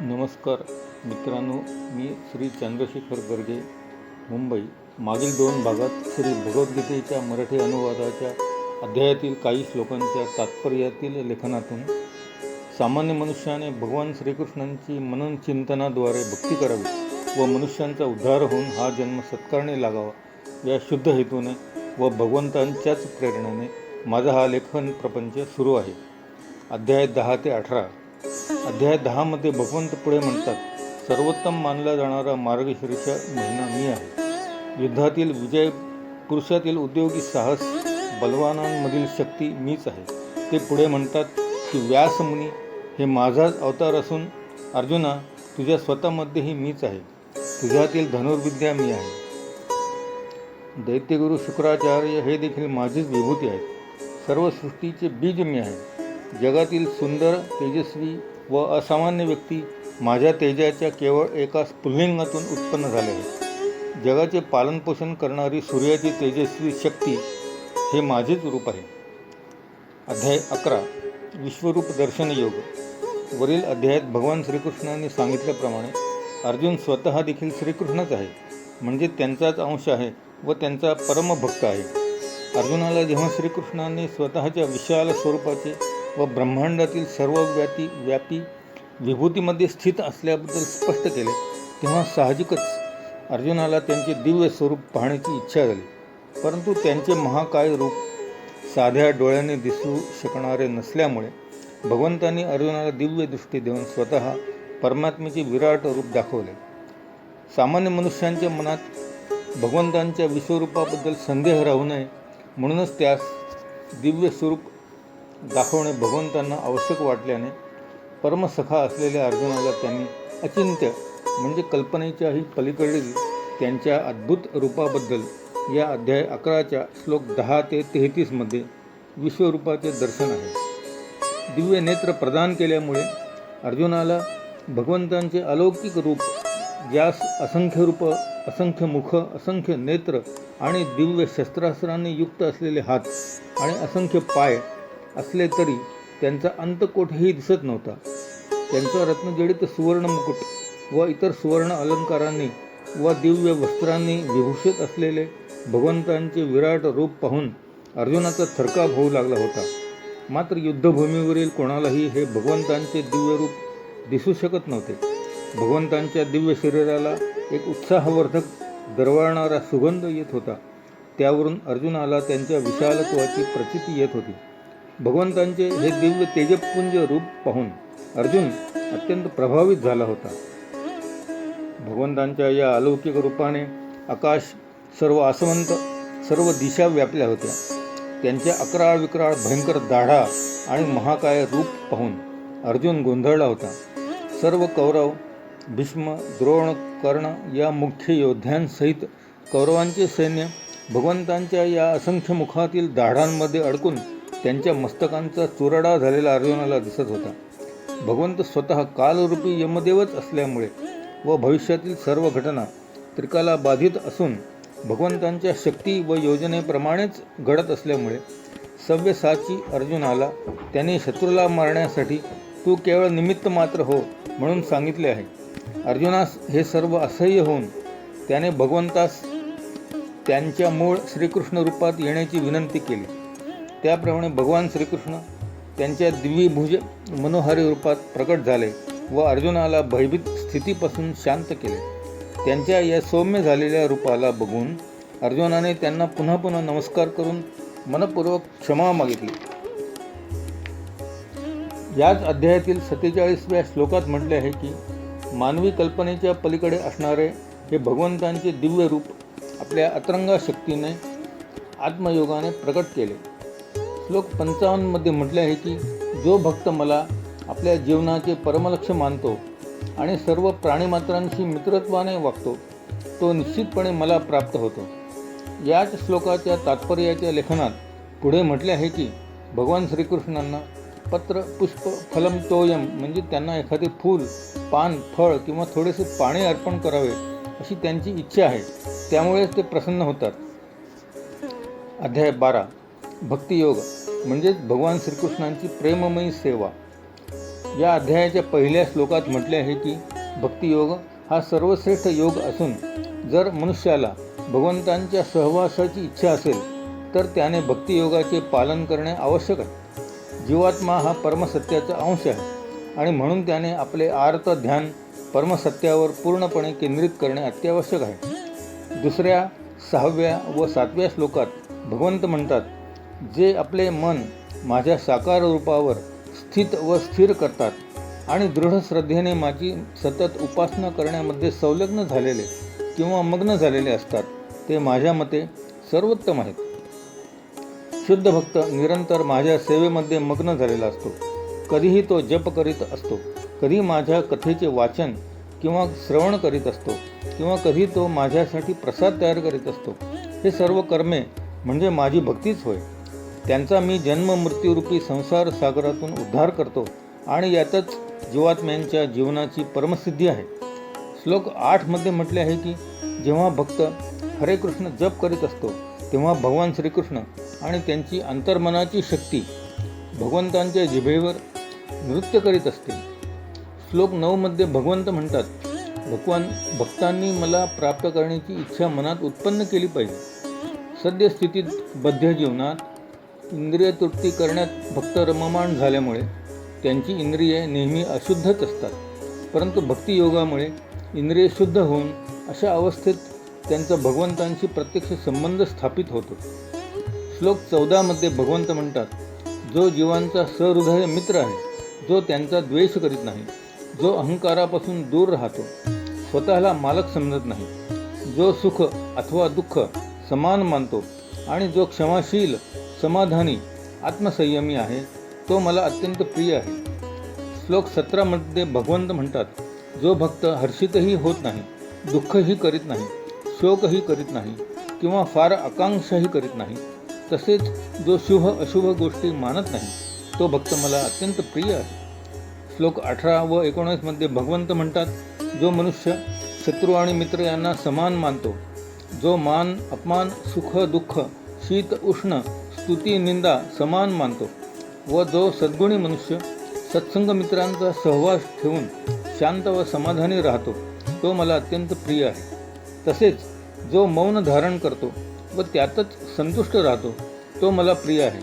नमस्कार मित्रांनो, मी श्री चंद्रशेखर गर्गे, मुंबई. मागील 2 भागात श्री भगवद्गीतेच्या मराठी अनुवादाच्या अध्यायातील काही श्लोकांच्या तात्पर्यातील लेखनातून सामान्य मनुष्याने भगवान श्रीकृष्णांची मनन चिंतनाद्वारे भक्ती करावी व मनुष्यांचा उद्धार होऊन हा जन्म सत्कारणे लागावा या शुद्ध हेतूने व भगवंतांच्याच प्रेरणेने माझा हा लेखन प्रपंच सुरू आहे. अध्याय 10 ते 18. अध्याय 10 मध्ये भगवंत पुढे म्हणतात, सर्वोत्तम मानला जाणारा मार्गशीर्ष महिना मी आहे. युद्धातील विजय, पुरुषातील उद्योगी साहस, बलवानांमधील शक्ती मीच आहे. ते पुढे म्हणतात की व्यासमुनी हे माझाच अवतार असून अर्जुना तुझ्या स्वतःमध्येही मीच आहे. तुझ्यातील धनुर्विद्या मी आहे. दैत्यगुरु शुक्राचार्य हे देखील माझीच विभूती आहेत. सर्व सृष्टीचे बीज मी आहे. जगातील सुंदर, तेजस्वी व असामान्य व्यक्ती माझ्या तेजाच्या केवळ एका स्फुल्लिंगातून उत्पन्न झाले आहेत. जगाचे पालनपोषण करणारी सूर्याची तेजस्वी शक्ती हे माझेच रूप आहे. अध्याय 11. विश्वरूप दर्शन योग. वरील अध्यायात भगवान श्रीकृष्णांनी सांगितल्याप्रमाणे अर्जुन स्वतः देखील श्रीकृष्णच आहे, म्हणजे त्यांचाच अंश आहे व त्यांचा परमभक्त आहे. अर्जुनाला जेव्हा श्रीकृष्णांनी स्वतःच्या विशाल स्वरूपाचे व ब्रह्मांडातील सर्व व्यापी विभूतीमध्ये स्थित असल्याबद्दल स्पष्ट केले, तेव्हा साहजिकच अर्जुनाला त्यांचे दिव्य स्वरूप पाहण्याची इच्छा झाली. परंतु त्यांचे महाकाय रूप साध्या डोळ्याने दिसू शकणारे नसल्यामुळे भगवंतांनी अर्जुनाला दिव्य दृष्टी देऊन स्वतः परमात्म्याचे विराट रूप दाखवले. सामान्य मनुष्यांच्या मनात भगवंतांच्या विश्वरूपाबद्दल संदेह राहू नये म्हणूनच त्यास दिव्य स्वरूप दाखवणे भगवंतांना आवश्यक वाटल्याने परमसखा असलेल्या अर्जुनाला त्यांनी अचिंत्य म्हणजे कल्पनेच्याही पलीकडील त्यांच्या अद्भुत रूपाबद्दल या अध्याय 11च्या श्लोक 10 ते 33 मध्ये विश्वरूपाचे दर्शन आहे. दिव्य नेत्र प्रदान केल्यामुळे अर्जुनाला भगवंतांचे अलौकिक रूप, ज्यास असंख्य रूप, असंख्य मुख, असंख्य नेत्र आणि दिव्य शस्त्रास्त्रांनी युक्त असलेले हात आणि असंख्य पाय असले तरी त्यांचा अंत कोठेही दिसत नव्हता. त्यांचा रत्नजडित सुवर्ण मुकुट व इतर सुवर्ण अलंकारांनी व दिव्य वस्त्रांनी विभूषित असलेले भगवंतांचे विराट रूप पाहून अर्जुनाचा थरकाप होऊ लागला होता. मात्र युद्धभूमीवरील कोणालाही हे भगवंतांचे दिव्य रूप दिसू शकत नव्हते. भगवंतांच्या दिव्य शरीराला एक उत्साहवर्धक दरवळणारा सुगंध येत होता. त्यावरून अर्जुनाला त्यांच्या विशालत्वाची प्रचिती येत होती. भगवंतांचे हे दिव्य तेजपुंज रूप पाहून अर्जुन अत्यंत प्रभावित झाला होता. भगवंतांच्या या अलौकिक रूपाने आकाश, सर्व आसमंत, सर्व दिशा व्यापल्या होत्या. त्यांच्या अकराळ विक्राळ भयंकर दाढा आणि महाकाय रूप पाहून अर्जुन गोंधळला होता. सर्व कौरव, भीष्म, द्रोण, कर्ण या मुख्य योद्ध्यांसहित कौरवांचे सैन्य भगवंतांच्या या असंख्य मुखातील दाढांमध्ये अडकून त्यांच्या मस्तकांचा चुराडा झालेला अर्जुनाला दिसत होता. भगवंत स्वतः कालरूपी यमदेवच असल्यामुळे व भविष्यातील सर्व घटना त्रिकाला बाधित असून भगवंतांच्या शक्ती व योजनेप्रमाणेच घडत असल्यामुळे सव्यसाची अर्जुनाला त्याने शत्रूला मारण्यासाठी तू केवळ निमित्त मात्र हो म्हणून सांगितले आहे. अर्जुनास हे सर्व असह्य होऊन त्याने भगवंतास त्यांच्या मूळ श्रीकृष्ण रूपात येण्याची विनंती केली. त्याप्रमाणे भगवान श्रीकृष्ण त्यांच्या द्विभुज मनोहारी रूपात प्रकट झाले व अर्जुनाला भयभीत स्थितीपासून शांत केले. त्यांच्या या सौम्य झालेल्या रूपाला बघून अर्जुनाने त्यांना पुन्हा पुन्हा नमस्कार करून मनपूर्वक क्षमा मागितली. याच अध्यायातील 47व्या श्लोकात म्हटले आहे की मानवी कल्पनेच्या पलीकडे असणारे हे भगवंतांचे दिव्य रूप आपल्या अतरंगा शक्तीने आत्मयोगाने प्रकट केले. श्लोक 55 मध्ये म्हटले आहे की जो भक्त मला आपल्या जीवनाचे परमलक्ष्य मानतो आणि सर्व प्राणीमात्रांशी मित्रत्वाने वागतो तो निश्चितपणे मला प्राप्त होतो. याच श्लोकाच्या तात्पर्याच्या लेखनात पुढे म्हटले आहे की भगवान श्रीकृष्णांना पत्र, पुष्प, फलम तोयम म्हणजे त्यांना एखादे फूल, पान, फळ किंवा थोडेसे पाणी अर्पण करावे अशी त्यांची इच्छा आहे. त्यामुळेच ते प्रसन्न होतात. अध्याय 12. भक्तियोग म्हणजेच भगवान श्रीकृष्णांची प्रेममयी सेवा. या अध्यायाच्या पहिल्या श्लोकात म्हटले आहे की भक्तियोग हा सर्वश्रेष्ठ योग असून जर मनुष्याला भगवंतांच्या सहवासाची इच्छा असेल तर त्याने भक्तियोगाचे पालन करणे आवश्यक आहे. जीवात्मा हा परमसत्याचा अंश आहे आणि म्हणून त्याने आपले आर्त ध्यान परमसत्यावर पूर्णपणे केंद्रित करणे अत्यावश्यक आहे. दुसऱ्या, 6व्या व 7व्या श्लोकात भगवंत म्हणतात, जे आपले मन माझ्या साकार रूपावर स्थित व स्थिर करतात आणि दृढ श्रद्धेने माझी सतत उपासना करण्यामध्ये संलग्न झालेले किंवा मग्न झालेले असतात ते माझ्या मते सर्वोत्तम आहेत. शुद्ध भक्त निरंतर माझ्या सेवेमध्ये मग्न झालेला असतो. कधीही तो जप करीत असतो, कधी माझ्या कथेचे वाचन किंवा श्रवण करीत असतो किंवा कधी तो माझ्यासाठी प्रसाद तयार करीत असतो. हे सर्व कर्मे म्हणजे माझी भक्तीच होय. त्यांचा मी जन्म मृत्यूरूपी संसार सागरातून उद्धार करतो आणि यातच जीवात्म्यांच्या जीवनाची परमसिद्धी आहे. श्लोक 8 मध्ये म्हटले आहे की जेव्हा भक्त हरे कृष्ण जप करीत असतो तेव्हा भगवान श्रीकृष्ण आणि त्यांची अंतर्मनाची शक्ती भगवंतांच्या जिभेवर नृत्य करीत असते. श्लोक 9 मध्ये भगवंत म्हणतात, भक्तांनी मला प्राप्त करण्याची इच्छा मनात उत्पन्न केली पाहिजे. सद्यस्थितीत बद्ध जीवनात इंद्रिय तृप्ती करण्यात भक्त रममाण झाल्यामुळे त्यांची इंद्रिये नेहमी अशुद्धच असतात, परंतु भक्तियोगामुळे इंद्रिय शुद्ध होऊन अशा अवस्थेत त्यांचा भगवंतांशी प्रत्यक्ष संबंध स्थापित होतो. श्लोक 14 मध्ये भगवंत म्हणतात, जो जीवांचा सहृदय मित्र आहे, जो त्यांचा द्वेष करीत नाही, जो अहंकारापासून दूर राहतो, स्वतःला मालक समजत नाही, जो सुख अथवा दुःख समान मानतो आणि जो क्षमाशील, समाधानी, आत्मसंयमी आहे, तो मला अत्यंत प्रिय आहे. श्लोक 17 मध्ये भगवंत म्हणतात, जो भक्त हर्षितही होत नाही, दुःखही करीत नाही, शोकही करीत नाही किंवा फार आकांक्षाही करीत नाही, तसेच जो शुभ अशुभ गोष्टी मानत नाही, तो भक्त मला अत्यंत प्रिय आहे. श्लोक 18 व 19 मध्ये भगवंत म्हणतात, जो मनुष्य शत्रू आणि मित्र यांना समान मानतो, जो मान अपमान, सुख दुःख, शीत उष्ण, स्तुती निंदा समान मानतो व जो सद्गुणी मनुष्य सत्संग मित्रांचा सहवास ठेवून शांत व समाधानी राहतो, तो मला अत्यंत प्रिय आहे. तसेच जो मौन धारण करतो व त्यातच संतुष्ट राहतो, तो मला प्रिय आहे.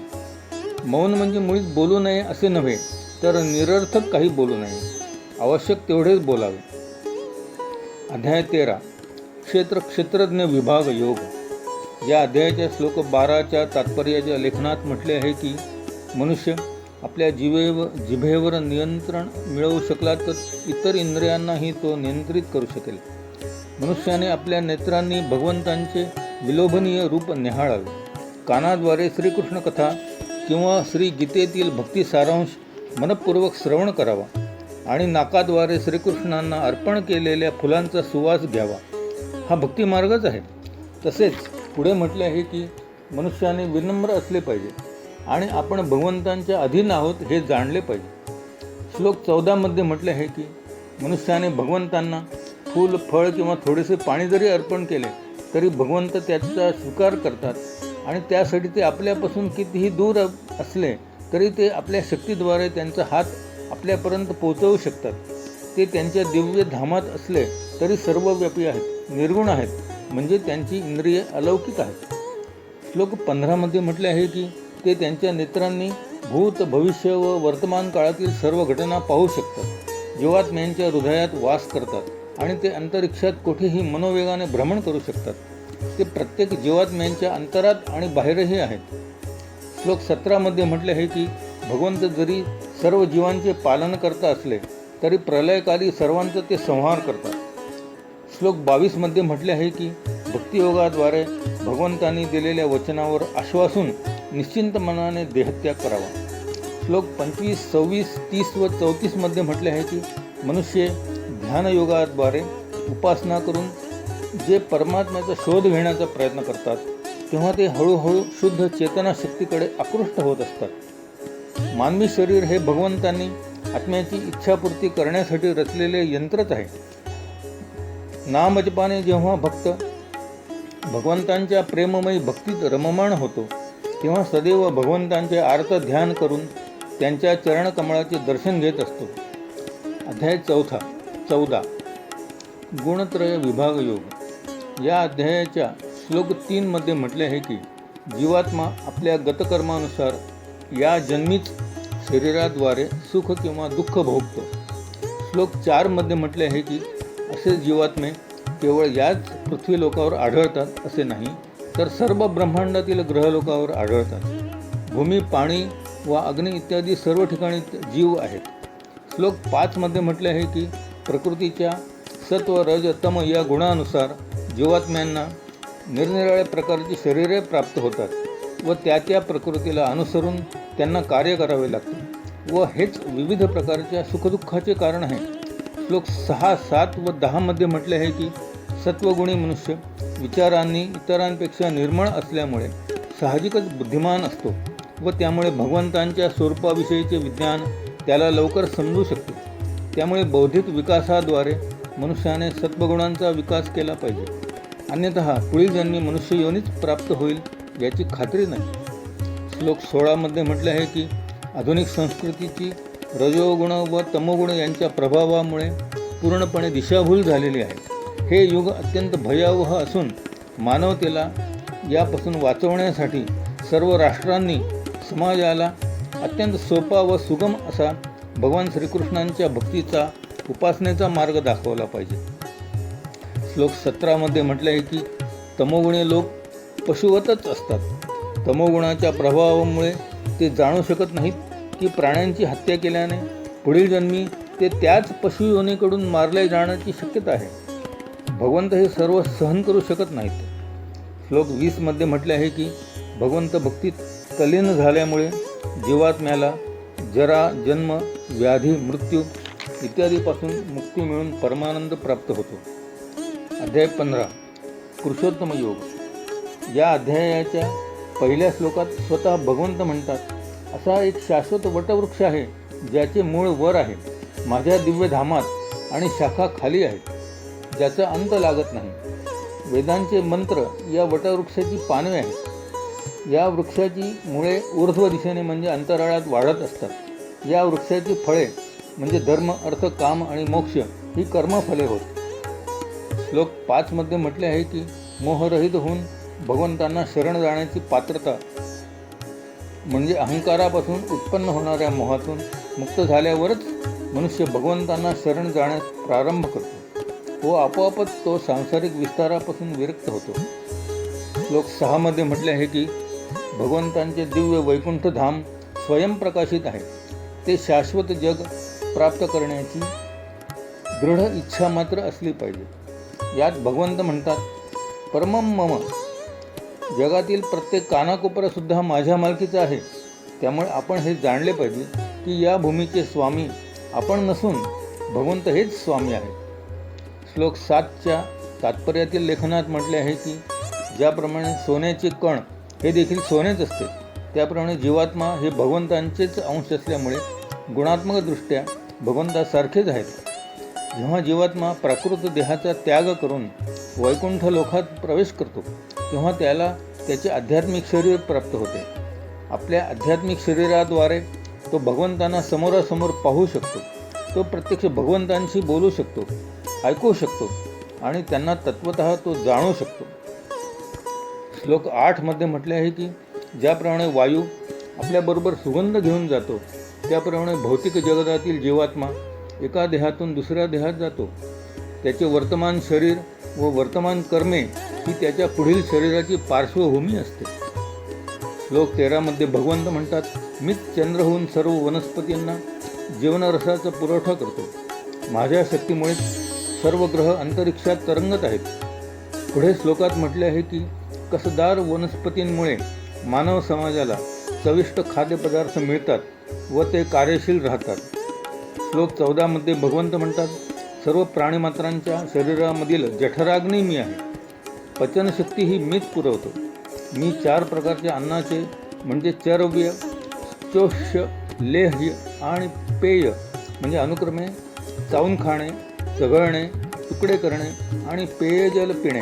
मौन म्हणजे मुळीच बोलू नये असे नव्हे, तर निरर्थक काही बोलू नये, आवश्यक तेवढेच बोलावे. अध्याय 13 क्षेत्रज्ञ विभाग योग. या अध्यायाच्या श्लोक 12च्या तात्पर्याच्या लेखनात म्हटले आहे की मनुष्य आपल्या जिभेवर नियंत्रण मिळवू शकला तर इतर इंद्रियांनाही तो नियंत्रित करू शकेल. मनुष्याने आपल्या नेत्रांनी भगवंतांचे विलोभनीय रूप निहाळावे. कानाद्वारे श्रीकृष्ण कथा किंवा श्री गीतेतील भक्ती सारांश मनपूर्वक श्रवण करावा आणि नाकाद्वारे श्रीकृष्णांना अर्पण केलेल्या फुलांचा सुवास घ्यावा. हा भक्तिमार्गच आहे. तसेच पुढे म्हटले आहे की मनुष्याने विनम्र असले पाहिजे आणि आपण भगवंतांच्या अधीन आहोत हे जाणले पाहिजे. श्लोक 14 मध्ये म्हटले आहे की मनुष्याने भगवंतांना फूल, फळ किंवा थोडेसे पाणी जरी अर्पण केले तरी भगवंत त्याचा स्वीकार करतात आणि त्यासाठी ते आपल्यापासून कितीही दूर असले तरी ते आपल्या शक्तीद्वारे त्यांचा हात आपल्यापर्यंत पोहोचवू शकतात. ते त्यांच्या दिव्य धामात असले तरी सर्वव्यापी आहेत, निर्गुण आहेत, म्हणजे त्यांची इंद्रिये अलौकिक आहेत. श्लोक 15 मध्ये म्हटले आहे की ते त्यांच्या नेत्रांनी भूत, भविष्य व वर्तमान काळातील सर्व घटना पाहू शकतात, जीवात्म्यांच्या हृदयात वास करतात आणि ते अंतरिक्षात कुठेही मनोवेगाने भ्रमण करू शकतात. ते प्रत्येक जीवात्म्यांच्या अंतरात आणि बाहेरही आहेत. श्लोक 17 मध्ये म्हटले आहे की भगवंत जरी सर्व जीवांचे पालन करता असले तरी प्रलयकाली सर्वांचा ते संहार करतात. श्लोक 22 मध्ये म्हटले आहे की भक्तियोगाद्वारे भगवंतांनी दिलेल्या वचनावर आश्वासून निश्चिंत मनाने देहत्याग करावा. श्लोक 25, 26, 30 व 34 मध्ये म्हटले आहे की मनुष्य ध्यानयोगाद्वारे उपासना करून जे परमात्म्याचा शोध घेण्याचा प्रयत्न करतात तेव्हा ते हळूहळू शुद्ध चेतनाशक्तीकडे आकृष्ट होत असतात. मानवी शरीर हे भगवंतांनी आत्म्याची इच्छापूर्ती करण्यासाठी रचलेले यंत्रच आहे. नामजपाने जेव्हा भक्त भगवंतांच्या प्रेममयी भक्तीत रममाण होतो तेव्हा सदैव भगवंतांचे आर्त ध्यान करून त्यांच्या चरणकमळाचे दर्शन घेत असतो. अध्याय 14 गुणत्रय विभाग योग. या अध्यायाच्या श्लोक 3 मध्ये म्हटले आहे की जीवात्मा आपल्या गतकर्मानुसार या जन्मीच शरीराद्वारे सुख किंवा दुःख भोगतो. श्लोक 4 मध्ये म्हटले आहे की असे जीवात्मे केवळ याच पृथ्वी लोकावर आढळतात असे नाही, तर सर्व ब्रह्मांडातील ग्रहलोकावर आढळतात. भूमी, पाणी व अग्नी इत्यादी सर्व ठिकाणी जीव आहेत. श्लोक 5 मध्ये म्हटले आहे की प्रकृतीच्या सत्व, रज, तम या गुणानुसार जीवात्म्यांना निरनिराळ्या प्रकारची शरीरे प्राप्त होतात व त्या प्रकृतीला अनुसरून त्यांना कार्य करावे लागते व हेच विविध प्रकारच्या सुखदुःखाचे कारण आहे. श्लोक 6, 7 व 10 मध्ये म्हटले आहे की सत्वगुणी मनुष्य विचारांनी इतरांपेक्षा निर्मळ असल्यामुळे साहजिकच बुद्धिमान असतो व त्यामुळे भगवंतांच्या स्वरूपाविषयीचे विज्ञान त्याला लवकर समजू शकते. त्यामुळे बौद्धिक विकासाद्वारे मनुष्याने सत्वगुणांचा विकास केला पाहिजे, अन्यतः पुढील जन्मी मनुष्य योनीच प्राप्त होईल याची खात्री नाही. श्लोक 16 मध्ये म्हटले आहे की आधुनिक संस्कृतीची रजोगुण व तमोगुण यांच्या प्रभावामुळे पूर्णपणे दिशाभूल झालेली आहे. हे युग अत्यंत भयावह असून मानवतेला यापासून वाचवण्यासाठी सर्व राष्ट्रांनी समाजाला अत्यंत सोपा व सुगम असा भगवान श्रीकृष्णांच्या भक्तीचा, उपासनेचा मार्ग दाखवला पाहिजे. श्लोक 17 मध्ये म्हटले आहे की तमोगुणी लोक पशुवतच असतात. तमोगुणाच्या प्रभावामुळे ते जाणू शकत नाहीत की प्राण्यांची हत्या केल्याने पुढील जन्मी ते त्याच पशुयोनीकडून मारले जाण्याची शक्यता आहे. भगवंत हे सर्व सहन करू शकत नाहीत. श्लोक 20 मध्ये म्हटले आहे की भगवंत भक्तीत तल्लीन झाल्यामुळे जीवात्म्याला जरा, जन्म, व्याधी, मृत्यू इत्यादीपासून मुक्ती मिळून परमानंद प्राप्त होतो. अध्याय 15 पुरुषोत्तम योग. या अध्यायाच्या पहिल्या श्लोकात स्वतः भगवंत म्हणतात, असा एक शाश्वत वटवृक्ष आहे ज्याचे मूळ वर आहे, माझ्या दिव्य धामात आणि शाखा खाली आहेत, ज्याचा अंत लागत नाही. वेदांचे मंत्र या वटवृक्षाची पानवे आहेत. या वृक्षाची मुळे ऊर्ध्व दिशेने म्हणजे अंतराळात वाढत असतात. या वृक्षाची फळे म्हणजे धर्म, अर्थ, काम आणि मोक्ष ही कर्मफले होत. श्लोक 5 मध्ये म्हटले आहे की मोहरहित होऊन भगवंतांना शरण जाण्याची पात्रता म्हणजे अहंकारापासून उत्पन्न होणाऱ्या मोहातून मुक्त झाल्यावरच मनुष्य भगवंतांना शरण जाण्यास प्रारंभ करतो व आपोआपच तो सांसारिक विस्तारापासून विरक्त होतो. श्लोक 6 मध्ये म्हटले आहे की भगवंतांचे दिव्य वैकुंठ धाम स्वयंप्रकाशित आहे. ते शाश्वत जग प्राप्त करण्याची दृढ इच्छा मात्र असली पाहिजे. यात भगवंत म्हणतात, परमम मम, जगातील प्रत्येक कानाकोपरासुद्धा माझ्या मालकीचा आहे. त्यामुळे आपण हे जाणले पाहिजे की या भूमीचे स्वामी आपण नसून भगवंत हेच स्वामी आहेत. श्लोक 7च्या तात्पर्यातील लेखनात म्हटले आहे की ज्याप्रमाणे सोन्याचे कण हे देखील सोनेच असते, त्याप्रमाणे जीवात्मा हे भगवंतांचेच अंश असल्यामुळे गुणात्मकदृष्ट्या भगवंतासारखेच आहेत. जेव्हा जीवात्मा प्राकृत देहाचा त्याग करून वैकुंठ लोकात प्रवेश करतो तेव्हा त्याला त्याचे आध्यात्मिक शरीर प्राप्त होते. आपल्या आध्यात्मिक शरीराद्वारे तो भगवंतांना समोरासमोर पाहू शकतो. तो प्रत्यक्ष भगवंतांशी बोलू शकतो, ऐकू शकतो आणि त्यांना तत्वतः तो जाणू शकतो. श्लोक 8 मध्ये म्हटले आहे की ज्याप्रमाणे वायू आपल्याबरोबर सुगंध घेऊन जातो, त्याप्रमाणे भौतिक जगतातील जीवात्मा एका देहातून दुसऱ्या देहात जातो. त्याचे वर्तमान शरीर व वर्तमान कर्मे ही त्याच्या पुढील शरीराची पार्श्वभूमी असते. श्लोक 13 मध्ये भगवंत म्हणतात, मीच चंद्र होऊन सर्व वनस्पतींना जीवनरसाचा पुरवठा करतो. माझ्या शक्तीमुळे सर्व ग्रह अंतरिक्षात तरंगत आहेत. पुढे श्लोकात म्हटले आहे की कसदार वनस्पतींमुळे मानव समाजाला चविष्ट खाद्यपदार्थ मिळतात व ते कार्यशील राहतात. श्लोक 14 मध्ये भगवंत म्हणतात, सर्व प्राणीमात्रांच्या शरीरामधील जठराग्नी मी आहे. पचनशक्ती ही मीच पुरवतो. मी 4 प्रकारच्या अन्नाचे म्हणजे चरव्य, चोष्य, लेह्य आणि पेय म्हणजे अनुक्रमे चावून खाणे, चघळणे, तुकडे करणे आणि पेयजल पिणे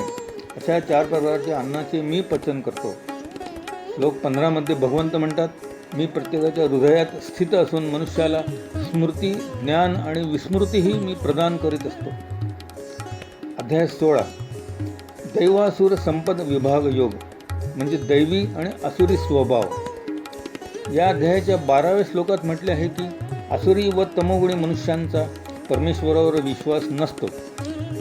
अशा 4 प्रकारच्या अन्नाचे मी पचन करतो. श्लोक 15 मध्ये भगवंत म्हणतात, मी प्रत्येकाच्या हृदयात स्थित असून मनुष्याला स्मृती, ज्ञान आणि विस्मृतीही मी प्रदान करीत असतो. अध्याय 16 दैवासुर संपद विभाग योग म्हणजे दैवी आणि असुरी स्वभाव. या अध्यायाच्या 12व्या श्लोकात म्हटले आहे की असुरी व तमोगुणी मनुष्यांचा परमेश्वरावर विश्वास नसतो,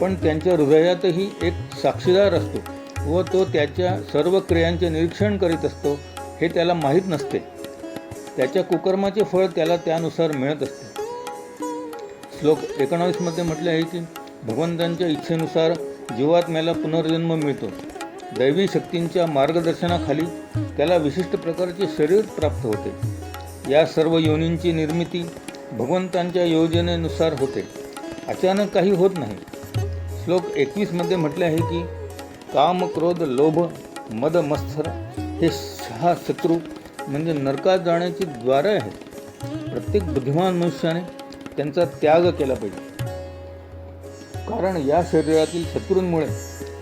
पण त्यांच्या हृदयातही एक साक्षीदार असतो व तो त्याच्या सर्व क्रियांचे निरीक्षण करीत असतो हे त्याला माहीत नसते. त्याच्या कुकर्माचे फळ त्याला त्यानुसार मिळत असते. श्लोक 19 मध्ये म्हटले आहे की भगवंतांच्या इच्छेनुसार जीवात्म्याला पुनर्जन्म मिळतो. दैवी शक्तींच्या मार्गदर्शनाखाली त्याला विशिष्ट प्रकारचे शरीर प्राप्त होते. या सर्व योनींची निर्मिती भगवंतांच्या योजनेनुसार होते, अचानक काही होत नाही. श्लोक 21 मध्ये म्हटले आहे की काम, क्रोध, लोभ, मद, मत्सर हे 6 शत्रू म्हणजे नरकात जाण्याची द्वारे आहेत. प्रत्येक बुद्धिमान मनुष्याने त्यांचा त्याग केला पाहिजे, कारण या शरीरातील शत्रूंमुळे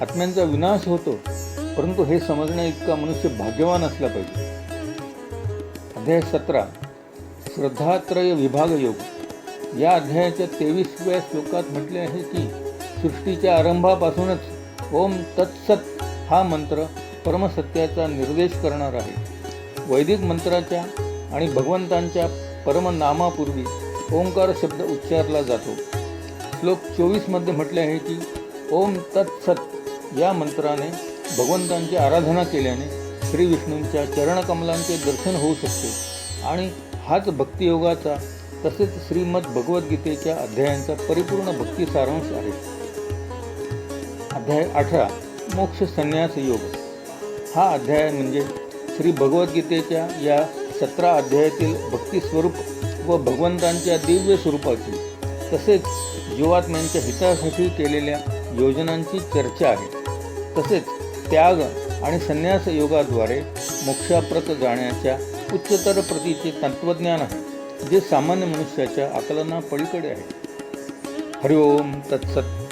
आत्म्यांचा विनाश होतो. परंतु हे समजण्या इतका मनुष्य भाग्यवान असला पाहिजे. अध्याय 17 श्रद्धात्रय विभाग योग. या अध्यायाच्या 23व्या श्लोकात म्हटले आहे की सृष्टीच्या आरंभापासूनच ओम तत्सत हा मंत्र परमसत्याचा निर्देश करणार आहे. वैदिक मंत्राच्या आणि भगवंतांच्या परमनामापूर्वी ओंकार शब्द उच्चारला जातो. श्लोक 24 मध्ये म्हटले आहे की ओम तत्सत या मंत्राने भगवंतांची आराधना केल्याने श्री विष्णूंच्या चरणकमलांचे दर्शन होऊ शकते आणि हाच भक्तियोगाचा तसेच श्रीमद भगवद्गीतेच्या अध्यायांचा परिपूर्ण भक्ती सारांश आहे. अध्याय 18 मोक्ष संन्यास योग. हा अध्याय म्हणजे श्री भगवद्गीतेच्या या 17 अध्यायातील भक्ती स्वरूप व भगवंतांच्या दिव्य स्वरूपाची तसेच जीवात्म्यांच्या हितासाठी केलेल्या योजनांची चर्चा आहे. तसेच त्याग आणि संन्यास योगाद्वारे मोक्षाप्रत जाण्याच्या उच्चतर प्रतीचे तत्त्वज्ञान आहे, जे सामान्य मनुष्याच्या आकलना पलीकडे आहे. हरिओम तत्सत.